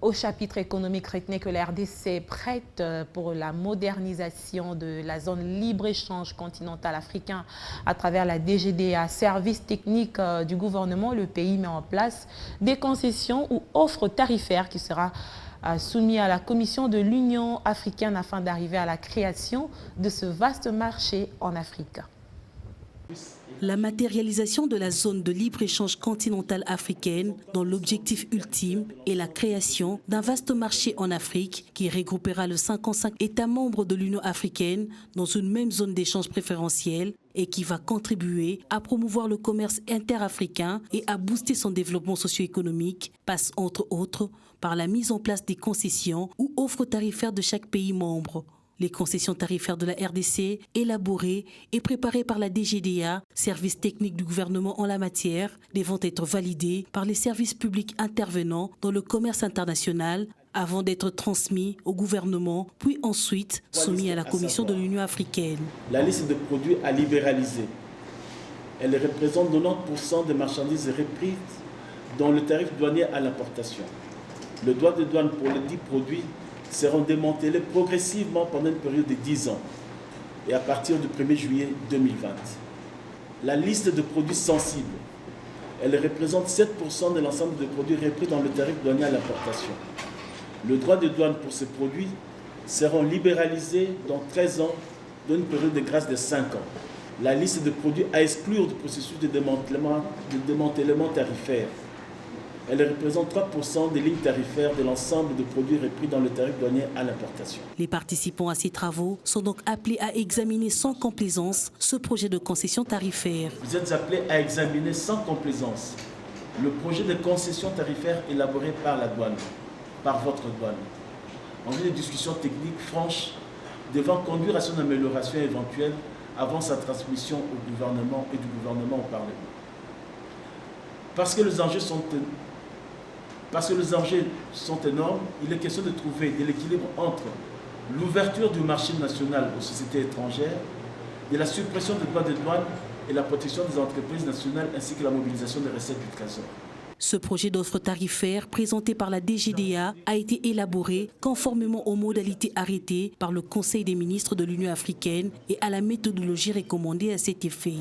Au chapitre économique, retenez que la RDC est prête pour la modernisation de la zone libre-échange continental africain à travers la DGDA, service technique du gouvernement. Le pays met en place des concessions ou offres tarifaires qui sera soumis à la Commission de l'Union africaine afin d'arriver à la création de ce vaste marché en Afrique. La matérialisation de la zone de libre-échange continentale africaine, dont l'objectif ultime est la création d'un vaste marché en Afrique qui regroupera les 55 États membres de l'Union africaine dans une même zone d'échange préférentiel et qui va contribuer à promouvoir le commerce interafricain et à booster son développement socio-économique, passe entre autres par la mise en place des concessions ou offres tarifaires de chaque pays membre. Les concessions tarifaires de la RDC, élaborées et préparées par la DGDA, service technique du gouvernement en la matière, devront être validées par les services publics intervenants dans le commerce international avant d'être transmis au gouvernement, puis ensuite soumis à la Commission de l'Union africaine. La liste de produits à libéraliser, elle représente 90% des marchandises reprises dont le tarif douanier à l'importation. Le droit de douane pour les 10 produits seront démantelés progressivement pendant une période de 10 ans et à partir du 1er juillet 2020. La liste de produits sensibles, elle représente 7% de l'ensemble des produits repris dans le tarif douanier à l'importation. Le droit de douane pour ces produits seront libéralisés dans 13 ans dans une période de grâce de 5 ans. La liste de produits à exclure du processus de démantèlement tarifaire, elle représente 3% des lignes tarifaires de l'ensemble de produits repris dans le tarif douanier à l'importation. Les participants à ces travaux sont donc appelés à examiner sans complaisance ce projet de concession tarifaire. Vous êtes appelés à examiner sans complaisance le projet de concession tarifaire élaboré par la douane, par votre douane, en vue de discussions techniques franches devant conduire à son amélioration éventuelle avant sa transmission au gouvernement et du gouvernement au Parlement. Parce que les enjeux sont énormes, il est question de trouver de l'équilibre entre l'ouverture du marché national aux sociétés étrangères, de la suppression des droits de douane et la protection des entreprises nationales ainsi que la mobilisation des recettes du Trésor. Ce projet d'offre tarifaire présenté par la DGDA a été élaboré conformément aux modalités arrêtées par le Conseil des ministres de l'Union africaine et à la méthodologie recommandée à cet effet.